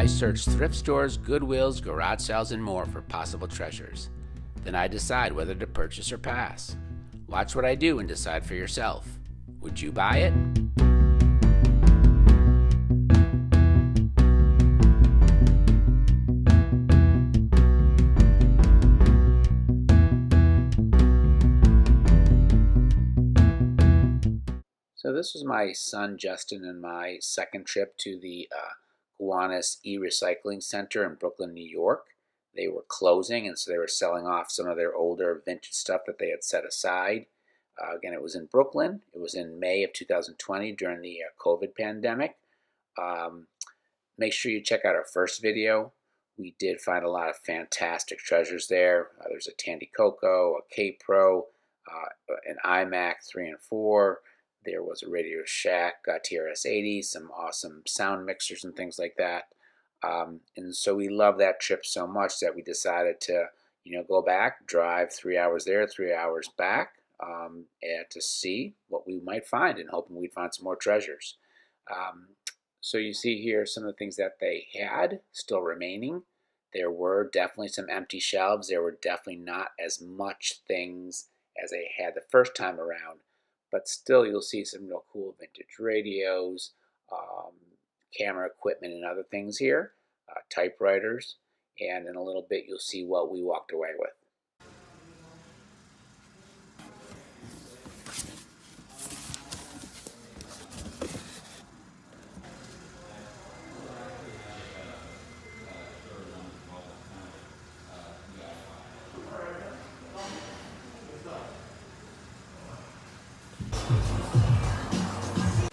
search thrift stores, Goodwills, garage sales, and more for possible treasures. Then I decide whether to purchase or pass. Watch what I do and decide for yourself. Would you buy it? So this was my son Justin and my second trip to the Gowanus E-Recycling Center in Brooklyn, New York. They were closing, and so they were selling off some of their older vintage stuff that they had set aside. Again, it was in Brooklyn. It was in May of 2020 during the COVID pandemic. Make sure you check out our first video. We did find a lot of fantastic treasures there. There's a Tandy Coco, a K-Pro, an iMac 3 and 4. There was a Radio Shack TRS-80, some awesome sound mixers and things like that. And so we loved that trip so much that we decided to, go back, drive 3 hours there, 3 hours back, and to see what we might find, and hoping we'd find some more treasures. So you see here some of the things that they had still remaining. There were definitely some empty shelves. There were definitely not as much things as they had the first time around. But still, you'll see some real cool vintage radios, camera equipment and other things here, typewriters, and in a little bit you'll see what we walked away with.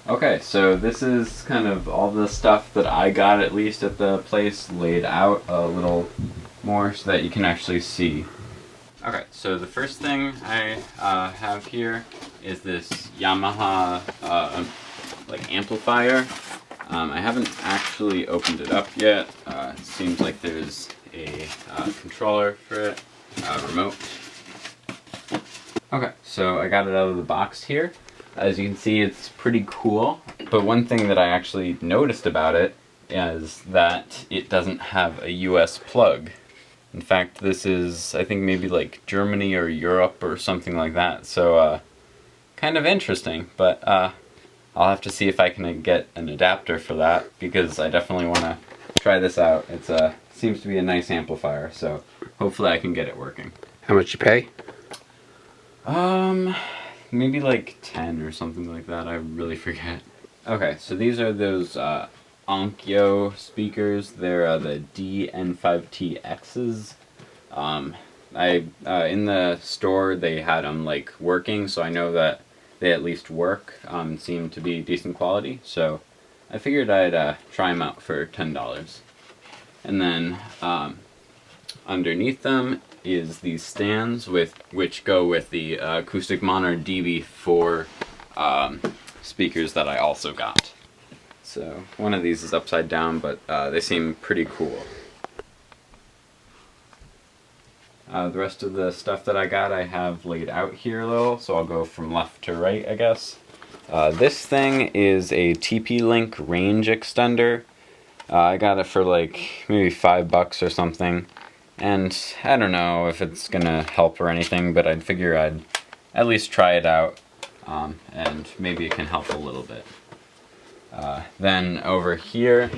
Okay, so this is kind of all the stuff that I got, at least at the place, laid out a little more so that you can actually see. Okay, so the first thing I have here is this Yamaha amplifier. I haven't actually opened it up yet. It seems like there's a controller for it, remote. Okay, so I got it out of the box here. As you can see, it's pretty cool, but one thing that I actually noticed about it is that it doesn't have a US plug. In fact, this is, I think, maybe like Germany or Europe or something like that, so kind of interesting, but I'll have to see if I can get an adapter for that, because I definitely want to try this out. It seems to be a nice amplifier, so hopefully I can get it working. How much you pay? Maybe like 10 or something like that, I really forget. Okay, so these are those Onkyo speakers. They're the DN5TXs. In the store they had them like working, so I know that they at least work, seem to be decent quality, so I figured I'd try them out for $10. And then underneath them is these stands which go with the Acoustic Monitor DB4 speakers that I also got. So one of these is upside down, but they seem pretty cool. The rest of the stuff that I got I have laid out here a little, so I'll go from left to right, I guess. This thing is a TP-Link range extender. I got it for like maybe $5 or something. And I don't know if it's gonna help or anything, but I'd figure I'd at least try it out, and maybe it can help a little bit. Then over here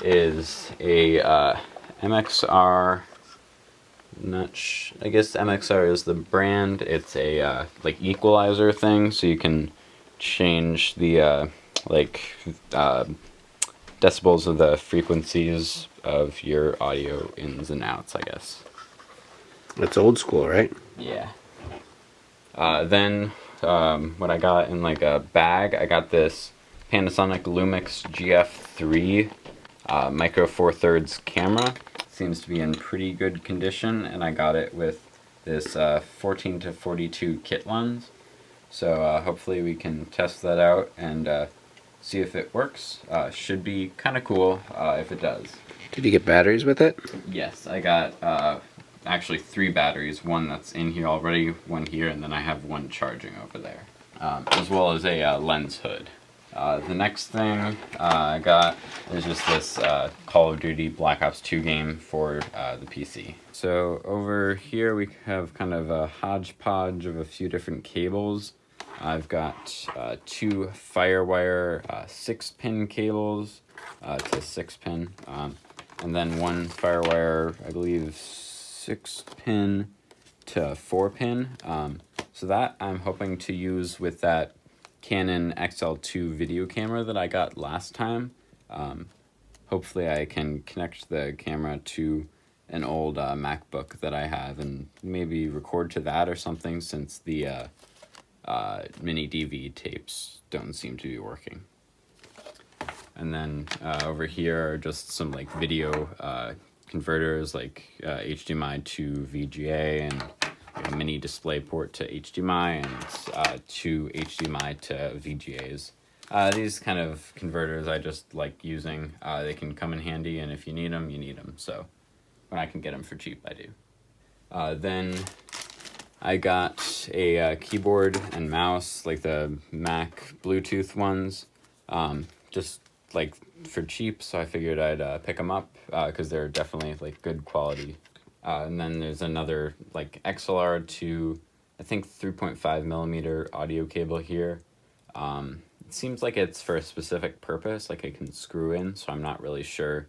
is a MXR. I guess MXR is the brand. It's a like equalizer thing, so you can change the decibels of the frequencies of your audio ins and outs, I guess. That's old school, right? Yeah. Then what I got in like a bag, I got this Panasonic Lumix GF3 Micro Four Thirds camera. Seems to be in pretty good condition, and I got it with this 14-42 kit lens. So hopefully we can test that out and see if it works. Should be kind of cool if it does. Did you get batteries with it? Yes, I got actually 3 batteries. One that's in here already, one here, and then I have one charging over there. As well as a lens hood. The next thing I got is just this Call of Duty Black Ops 2 game for the PC. So over here we have kind of a hodgepodge of a few different cables. I've got 2 FireWire 6-pin cables to 6-pin, and then 1 FireWire, I believe, 6-pin to 4-pin. So that I'm hoping to use with that Canon XL2 video camera that I got last time. Hopefully I can connect the camera to an old MacBook that I have and maybe record to that or something, since the mini DV tapes don't seem to be working. And then over here are just some like video converters, like HDMI to VGA, and a mini display port to HDMI, and 2 HDMI to VGAs. These kind of converters I just like using. They can come in handy, and if you need them, you need them. So when I can get them for cheap, I do. Then I got a keyboard and mouse, like the Mac Bluetooth ones, just like for cheap, so I figured I'd pick them up because they're definitely like good quality. And then there's another like XLR to, I think, 3.5 millimeter audio cable here. It seems like it's for a specific purpose, like it can screw in, so I'm not really sure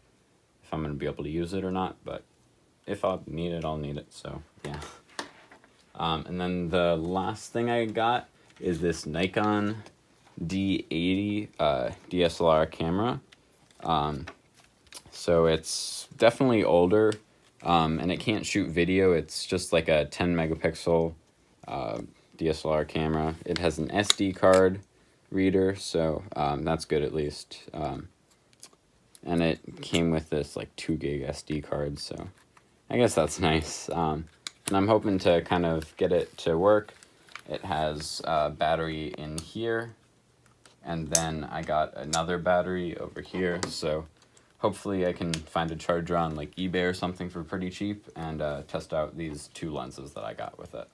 if I'm going to be able to use it or not, but if I'll need it, I'll need it, so yeah. And then the last thing I got is this Nikon D80 DSLR camera. So it's definitely older, and it can't shoot video. It's just like a 10 megapixel DSLR camera. It has an SD card reader, so that's good at least. And it came with this like 2 gig SD card, so I guess that's nice. And I'm hoping to kind of get it to work. It has a battery in here, and then I got another battery over here, so hopefully I can find a charger on like eBay or something for pretty cheap, and test out these 2 lenses that I got with it.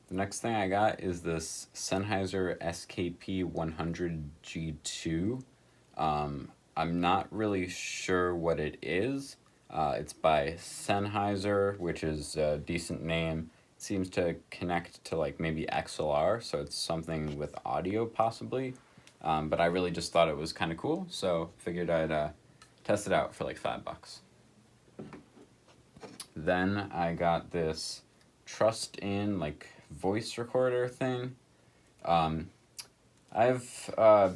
The next thing I got is this Sennheiser SKP 100G2. I'm not really sure what it is. It's by Sennheiser, which is a decent name. It seems to connect to like maybe XLR, so it's something with audio possibly. But I really just thought it was kind of cool, so figured I'd test it out for like $5. Then I got this Trust In like voice recorder thing. I've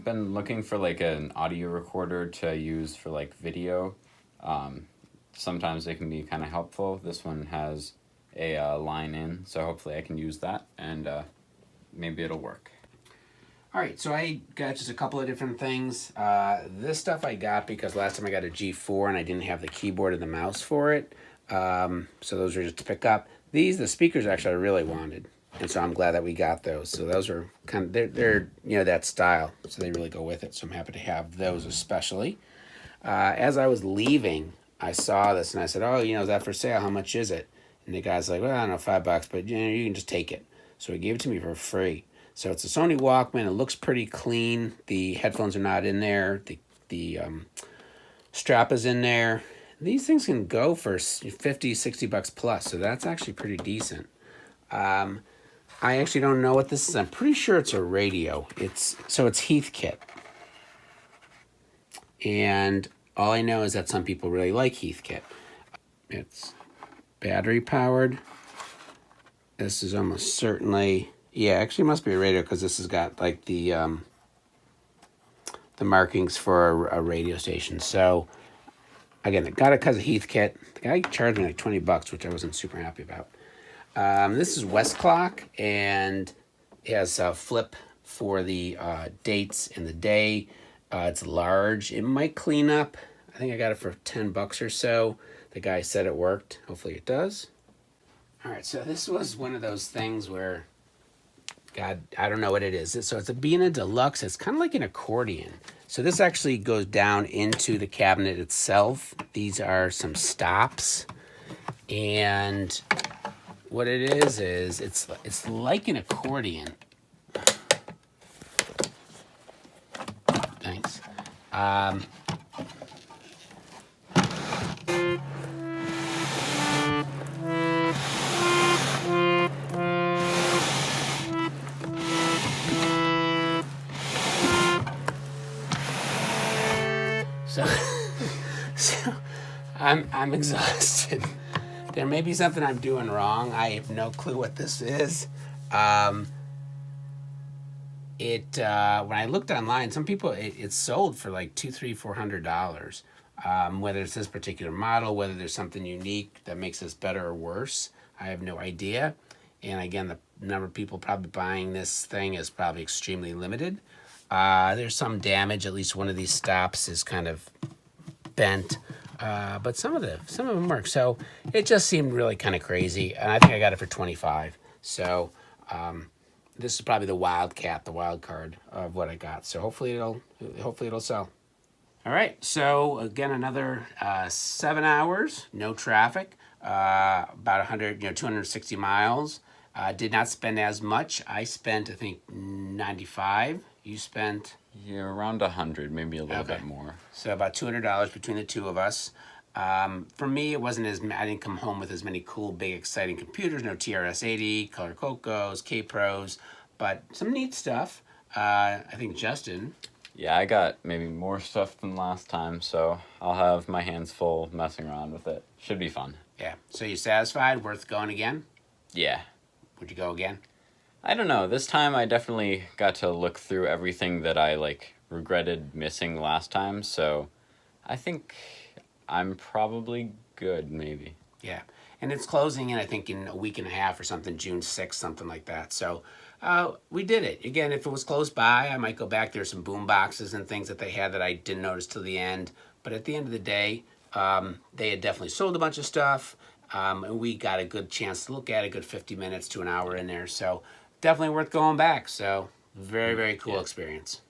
been looking for like an audio recorder to use for like video. Sometimes they can be kind of helpful. This one has a line in, so hopefully I can use that, and maybe it'll work. All right, so I got just a couple of different things. This stuff I got because last time I got a G4 and I didn't have the keyboard and the mouse for it. So those are just to pick up. The speakers actually I really wanted, and so I'm glad that we got those. So those are kind of, they're you know, that style, so they really go with it. So I'm happy to have those especially. As I was leaving, I saw this and I said, oh, you know, is that for sale? How much is it? And the guy's like, well, I don't know, $5, but you know, you can just take it. So he gave it to me for free. So it's a Sony Walkman. It looks pretty clean. The headphones are not in there. The strap is in there. These things can go for $50, $60 plus, so that's actually pretty decent. I actually don't know what this is. I'm pretty sure it's a radio. It's Heathkit. And all I know is that some people really like Heathkit. It's battery powered. This is almost certainly, yeah, actually it must be a radio because this has got like the markings for a radio station. So again, I got it because of Heathkit. The guy charged me like $20, which I wasn't super happy about. This is Westclock, and it has a flip for the dates and the day. It's large. It might clean up. I think I got it for $10 or so. The guy said it worked. Hopefully it does. All right, so this was one of those things where, God, I don't know what it is. So it's a Behringer Deluxe. It's kind of like an accordion. So this actually goes down into the cabinet itself. These are some stops. And what it is it's like an accordion. So, so I'm exhausted. There may be something I'm doing wrong. I have no clue what this is. When I looked online, some people it's sold for like $200, $300, $400. Whether it's this particular model, whether there's something unique that makes this better or worse, I have no idea. And again, the number of people probably buying this thing is probably extremely limited. There's some damage. At least one of these stops is kind of bent, but some of them work. So it just seemed really kind of crazy, and I think I got it for $25. So this is probably the wild card of what I got. So hopefully it'll sell. All right. So again, another 7 hours, no traffic, about 260 miles. Did not spend as much. I spent, I think, 95. You spent? Yeah, around 100, maybe a little bit more. So about $200 between the two of us. For me, it wasn't I didn't come home with as many cool, big, exciting computers. No TRS-80, Color Cocos, K-Pros, but some neat stuff. I think Justin. Yeah, I got maybe more stuff than last time, so I'll have my hands full messing around with it. Should be fun. Yeah. So you satisfied? Worth going again? Yeah. Would you go again? I don't know. This time I definitely got to look through everything that I regretted missing last time, so I think I'm probably good, maybe. Yeah. And it's closing in, I think, in a week and a half or something, June 6th, something like that. So we did it. Again, if it was close by, I might go back. There's some boom boxes and things that they had that I didn't notice till the end. But at the end of the day, they had definitely sold a bunch of stuff. And we got a good chance to look at it, a good 50 minutes to an hour in there. So definitely worth going back. So very, very cool experience.